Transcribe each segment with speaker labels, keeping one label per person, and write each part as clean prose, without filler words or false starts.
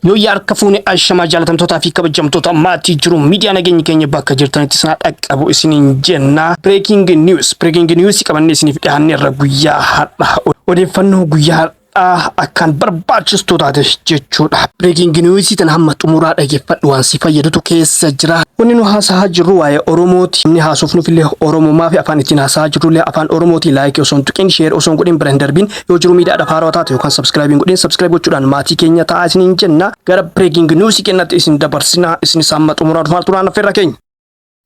Speaker 1: Yoo yaarkafuuni ashama jaalatamtoota fi kabajamtoota maatii jiru miidiyaa nageenya keenya bakka jirtanitti sana dhaqqabu isiniin jenna. Breaking news qabannee isiniif dhiyaanne irra guyyaa har'a odeeffannoo guyyaa akkan barbaachistu taate jechuudha. Breaking news tan hamma xumuraa dhageeffadhu waan si fayyadutu keessa jira. Wanni nu haasaa jirru waa'ee Oromooti. Inni haasofnuuf illee Oromummaa fi afaan ittiin haasaa jirru illee afaan Oromooti. Like osoo hin tuqin, share osoo hin godhin, bira hin darbin. Yoo jiru miidiyaadhaaf haarawaa taate yookaan subscribe godhin, subscribe gochuudhaan maatii keenya ta'aa isiniin jenna. Gara breaking news keenyatti isin dabarsina. Isinis hamma xumuraa dhufaa turaan affeerra keenya.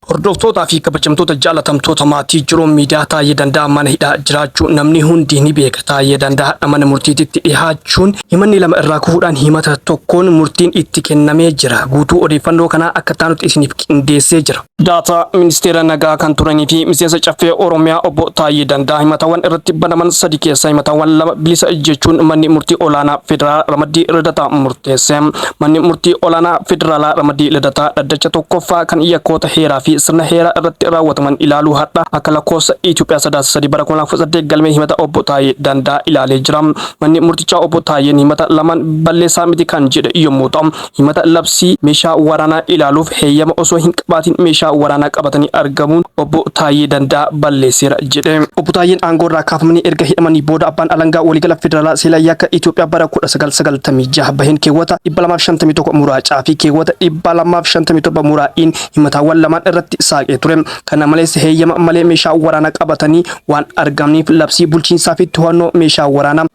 Speaker 1: Hordoftoota fi kabajamtoota jaalatamtoota maatii jiru miidiyaa taa'ee danda'a mana hidhaa jiraachuu namni hundi ni beeka. Taa'ee danda'a mana murtiitti dhiyaachuun himanni lama irraa kufuudhaan himata tokkoon murtiin itti kennamee jira. Guutuu odeeffannoo kanaa akka taanutti isiniif qindeessee jira. Daataa ministeera nagaa kan turanii fi miseensa caffee Oromiyaa obbo Taa'ee Danda'a himatawwan irratti banaman sadi keessaa himatawwan lama bilisa jechuun manni murtii olaanaa federaalaa Ramaddii Lidataa murteesse. Manni murtii olaanaa federaalaa Ramaddii Lidataa dhaddacha tokkoffaa kan yakkoota heeraa fi sirna heeraa irratti raawwataman ilaaluu hadha akka lakkoofsa Itoophiyaa sadaasa sadii bara 2018 galmee himata obbo Taa'ee Danda'a ilaalee jira. Manni murtichaa obbo Taa'een himata lamaan balleessaa miti kan jedhe yommuu ta'u himata labsii meeshaa waraanaa ilaaluuf heeyyama osoo hin qabaatin meeshaa waraanaa qabatanii argamuun obbo Taa'ee Danda'a balleesseera jedhe. Obbo Taa'een aangoo irraa kaafamanii erga hidhamanii booda abbaan alangaa waliigala federaalaa seelaa yakka Itoophiyaa bara 1996 baheen keewwata 251 muraacaa fi keewwata 257 muraa'iin himatawwan lamaan irratti saaqee ture. Kana malees heeyyama malee meeshaa waraanaa qabatanii waan argamaniif labsii bulchiinsaa fi to'annoo meeshaa waraanaa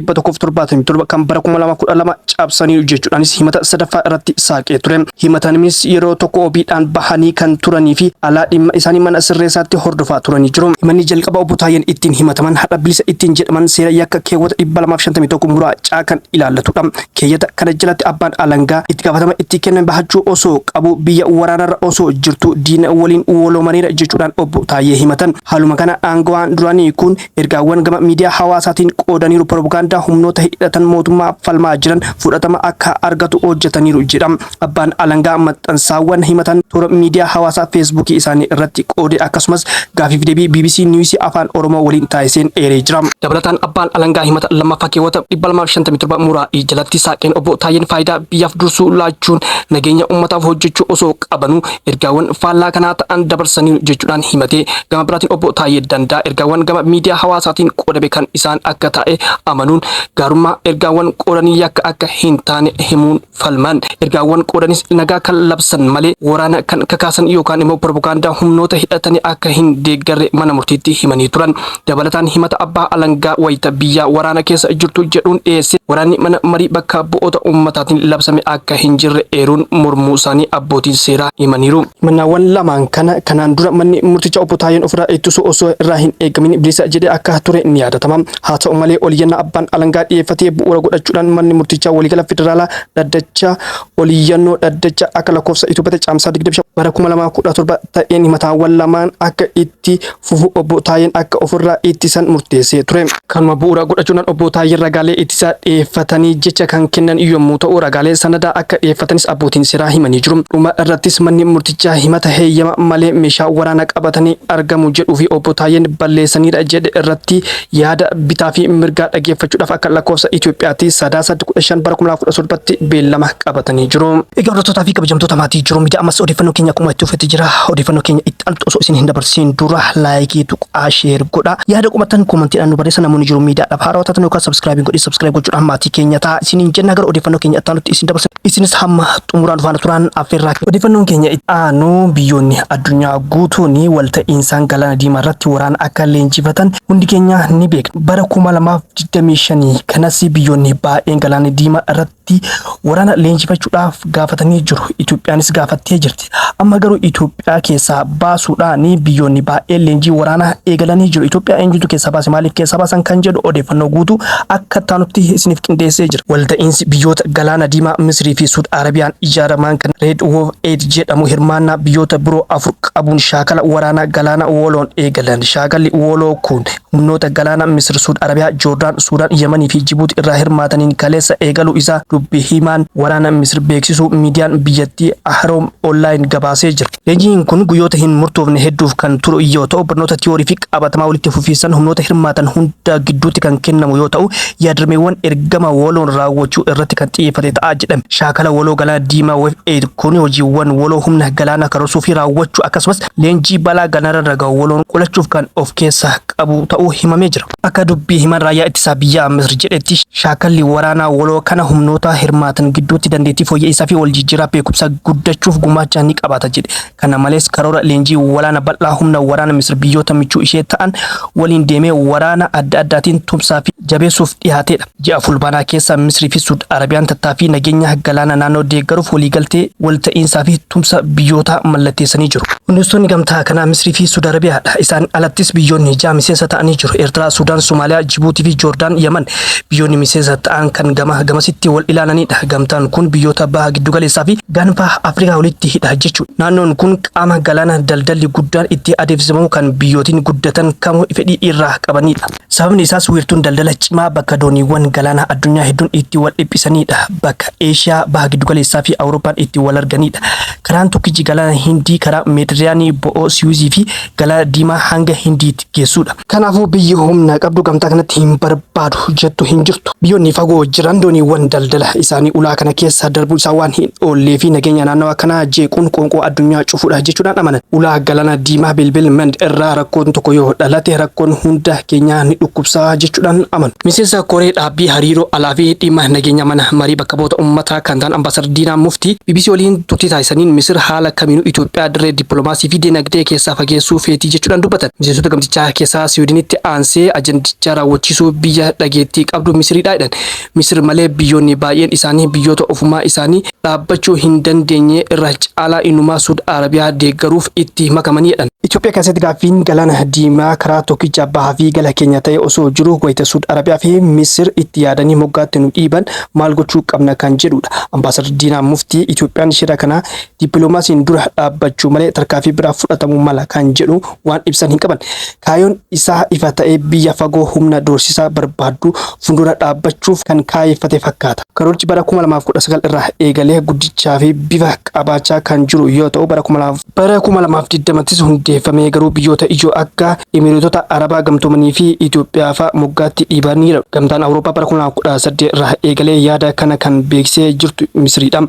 Speaker 1: 1177 kan bara 2012 cabsanii jechuudhaanis himata sadaffaa irratti saaqee ture. Himataniis yeroo tokko obiidhaan bahanii kan turanii fi alaa dhimma isaanii mana sirreessaatti hordofaa turanii jiru. Manni jalqaba obbo Taa'een ittiin himataman hadha bilisa ittiin jedhaman seera yakka keewwata 251 muraacaa kan ilaallatudha. Keeyyata kana jalatti abbaan alangaa itti gaafatama itti kennan bahachuu osoo qabu biyya waraanarra osoo jirtu diina waliin waloomaniira jechuudhaan obbo Taa'ee himatan. Haaluma kana aangawaan duraanii kun ergaawwan gama miidiyaa hawaasaatiin qoodaniiru propagaandaa humnoota hidhatan mootummaa falmaa jiran fudhatama akka argatu hojjetaniiru jedha. Abbaan alangaa maxxansaawwan himatan toora miidiyaa hawaasaa feesbuukii isaanii irratti qoode akkasumas gaafiif deebii BBC News afaan Oromoo waliin taasiseen eeree jira. Dabalataan abbaan alangaa himata lammaffaa keewwata 257 muraa'ii jalatti saaqeen obbo Taa'een faayidaa biyyaaf dursuu laachuun nageenya uummataaf hojjechuu osoo qabanuu ergaawwan faallaa kanaa ta'an dabarsanii jechuudhaan himatee gama biraatiin obbo Taa'ee Danda'a ergaawwan gama miidiyaa hawaasaatiin qoodame kan isaan akka ta'e amanuun gaarummaa ergaawwan qoodanii yakka akka hin taane himuun falman. Ergaawwan qoodanis nagaa kan labsan malee waraana kan kakaasan yookaan immoo propagaandaa humnoota hidhatanii akka hin deeggarre mana murtiitti himanii turan. Dabalataan himata abbaa alangaa wayita biyya waraana keessa jirtu jedhuun dhiyeesse waraanni mana marii bakka bu'oota ummataatiin labsame akka hin jirre eeruun mormuu isaanii abbootiin seeraa himaniiru. Mannaawwan lamaan kanaan dura manni murticha obbo Taa'een ofirraa ittisuu osoo irraa hin eegamin bilisa jedhee akka ture ni yaadatama. Haa ta'u malee oliyyannaa abbaan alangaa dhiyeeffatee bu'uura godhachuudhaan manni murtichaa waliigala federaalaa dhaddacha oliyyannoo dhaddacha akka lakkoofsa Itoophiyaa caamsaa 25 bara 2017 ta'een himataawwan lamaan akka itti fufu obbo Taa'een akka ofirraa ittisan murteessee ture. Kanuma bu'uura godhachuudhaan obbo Taa'een ragaalee ittisaa dhiyeeffatanii jecha kan kennan yommuu ta'u ragaalee sanadaa akka dhiyeeffatanis abbootiin seeraa himanii jiru. Dhuma irrattis manni murtichaa himata heeyyama malee meeshaa waraanaa qabatanii argamu jedhuu fi obbo Taa'een balleessaniidha jedhe irratti yaada bitaa fi mirgaa dhageeffachuudhaaf akka lakkoofsa Itoophiyaatti sadaasa 15 bara 2017tti beellama qabatanii jiru. Egaa hordoftoota fi kabajamtoota maatii jiru miidiyaa ammas odeeffannoo keenya akkuma itti uffatee jira. Odeeffannoo keenya itti altu osoo isin hin dabarsiin dura laayikii tuqaa sheer godha. Yaada qubatan koomentiidhaan nu barreessa namoonni jiru miidiyaadhaaf haarawaa taatan yookaan subscribe godhi subscribe gochuudhaan maatii keenya ta'a isiniin jenna gara odeeffannoo keenya itti aanutti isin dabarsa. Isinis hamma xumuraan faana turaan affeerraa. Odeeffannoon keenya itti aanu biyyoonni addunyaa guutuun walta'iinsaan galaana diimaa irratti waraana akka leenjifatan hundi keenya ni beekna. Bara 2025 kanas biyyoonni baay'een galaana diimaa irratti waraana leenjifachuudhaaf gaafatanii jiru. Itoophiyaanis gaafattee jirti. Amma garuu Itoophiyaa keessaa baasuudhaan biyyoonni baay'een leenjii waraanaa eegalanii jiru. Itoophiyaa eenyutu keessaa baase maaliif keessaa baasan kan jedhu odeeffannoo guutuu akka taanutti isiniif qindeessee jira. Walta'iinsi biyyoota galaana diimaa Misrii fi Suud Arabiyaan ijaaraman kan Red Wolf Aid jedhamu hirmaannaa biyyoota biroo afur qabuun shaakala waraanaa galaana wooloon eegalan. Shaakalli wooloo kun humnoota galaana Misir, Suud Arabiyaa, Joordaan, Suudaan, Yemanii fi Jibuuti irraa hirmaataniin kaleessa eegaluu isaa dubbii himaan waraana Misir beeksisuu miidiyaan biyyattii Ahroom Online gabaasee jira. Leenjiin kun guyyoota hin murtoofne hedduuf kan turu yoo ta'u barnoota tiyoorii fi qabatamaa walitti fufiinsan humnoota hirmaatan hunda gidduutti kan kennamu yoo ta'u yaadrimeewwan ergama waloon raawwachuu irratti kan xiyyeeffate ta'a jedhame. Shaakala waloo galaana diimaa wave 8 kun hojiiwwan waloo humna galaana karooruu fi raawwachuu akkasumas leenjii balaa galaanarra ragaa waloon qolachuuf kan of keessaa qabu ta'uu himamee jira. Akka dubbii himan raayyaa ittisaa biyya Misir jedhetti shaakalli waraanaa waloo kana humnoota hirmaatan gidduutti dandeettii fooyya'insaa fi waljijjiiraa beekumsa guddachuuf gumaacha ni qabaata jedhe. Kana malees karoora leenjii waraana bal'aa humna waraana Misir biyyoota michuu ishee ta'an waliin deemee waraana adda addaatiin tumsaa fi jabeessuuf dhiyaatedha. Ji'a fulbaanaa keessa Misrii fi Suud Arabiyaan tattaaffii nageenya galaana naannoo deeggaruuf waliigaltee walta'iinsaa fi tumsa biyyoota mallatteessanii jiru. Hundeessitoonni gamtaa kanaa Misrii fi Suud Arabiyaadha. Isaan alattis biyyoonni ja'a miseensa ta'anii jiru. Eertiraa, Sudaan, Somaaliyaa, Jibuutii fi Joordaan, Yemen biyyoonni miseensa ta'an kan gamasitti wal ilaalanidha. Gamtaan kun biyyoota baha giddugaleessaa fi gaanfa Afrikaa walitti hidha jechuudha. Naannoon kun qaama galaana daldalli guddaan itti adeemsifamu kan biyyootiin guddatan kamuu fedhii irraa qabanidha. Sababni isaas wiirtuun daldala cimaa bakka dooniiwwan galaana addunyaa hedduun itti wal dhiphisanidha. Bakka Eeshiyaa baha giddugaleessaa fi Awurooppaan itti wal arganidha. Karaan tokkichi galaana Hindii karaa Meeditiraanii bo'oo Siwiizii fi galaana diimaa hanga Hindiitti geessudha. Kanaafuu biyyi humna qabdu gamtaa kanatti hin barbaadu jettu hin jirtu. Biyyoonni fagoo jiran dooniiwwan daldala isaanii ulaa kana keessa darbuu isaa waan hin oollee fi nageenya naannawaa kanaa jeequun qoonqoo addunyaa cufuudha jechuudhaan amanan. Ulaa galaana diimaa bilbil mand irraa rakkoon tokko yoo dhalate rakkoon hunda keenyaa ni dhukkubsaa jechuudhaan amanu. Miseensa koree dhaabbii hariiroo alaa fi dhimma nageenya mana marii bakka bu'oota uummataa kan ta'an ambaasadar Diinaa Muftii BBC waliin turtii taasisaniin Misir haala kamiinuu Itoophiyaa dirree dippiloomaasii fi dinagdee keessaa fageessuu feetii jechuudhaan dubbatan. Miseensota gamtichaa keessaa Siwiidinitti aansee ajandicha raawwachiisuu biyya dhageettii qabdu Misiriidha jedhan. Misir malee biyyoonni baay'een isaanii biyyoota ofumaa isaanii dhaabbachuu hin dandeenye irra caalaa inumaa Suud Arabiyaa deeggaruuf itti makamanii jedhan. Itoophiyaa keessatti gaaffiin galaana diimaa karaa tokkicha bahaa fi gala keenya ta'e osoo jiru wayita Suud Arabiyaa fi Misir itti yaadanii moggaatti nu dhiiban maal gochuu qabna kan jedhudha. Ambaasadar Diinaa Muftii Itoophiyaan shira kana dippiloomaasiin dura dhaabbachuu malee tarkaanfii biraa fudhatamuu mala kan jedhu waan ibsan hin qaban. Kaayyoon isaa ifa ta'ee biyya fagoo humna doorsisaa barbaaddu fuuldura dhaabbachuuf kan kaayyeffate fakkaata. Karoorchi bara 2019 irraa eegalee guddichaa fi bifa qabaachaa kan jiru yoo ta'u bara 2020 hundeeffamee garuu biyyoota ijoo akka Imireetota Arabaa Gamtoomanii fi Itoophiyaa fa'a moggaatti dhiibaniiru. Gamtaan Awurooppaa bara 2018 irraa eegalee yaada kana kan beeksisee jirtu Misiriidha.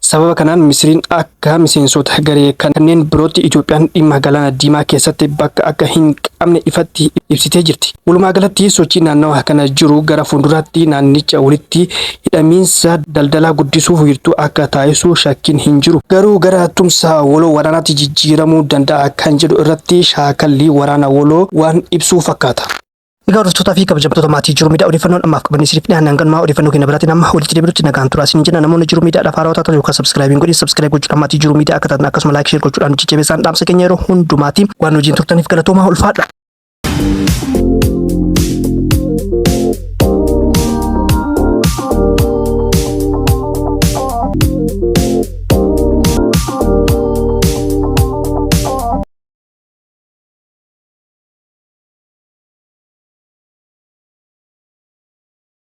Speaker 1: Sababa kanaan Misiriin akka miseensota garee kanneen birootti Itoophiyaan dhimma galaana diimaa keessatti bakka akka hin qabne ifatti ibsitee jirti. Walumaa galatti sochii naannawaa kana jiru gara fuulduraatti naannicha walitti hidhamiinsa daldalaa guddisuuf wiirtuu akka taasisu shakkiin hin jiru. Garuu gara tumsa waloo waraanaatti jijjiiramuu danda'a kan jedhu irratti shaakalli waraana waloo waan ibsuu fakkaata. Egaa hordoftoota fi kabajamtoota maatii Jiruu Miidiyaa odeeffannoon ammaaf qabanii isiniif dhiyaanne hanganumaa odeeffannoo keenya biraatiin amma walitti deebinutti nagaan turaa isin jenna. Namoonni Jiruu Miidiyaadhaaf haaraa taatan yookaan sabskiraayibiin godhi sabskiraayib gochuudhaan maatii Jiruu Miidiyaa akka taatan akkasuma laayik sheer gochuudhaan jajjabeessaan dhaamsa keenya yeroo hundumaatti waan hojiin turtaniif galatoomaa ulfaadha.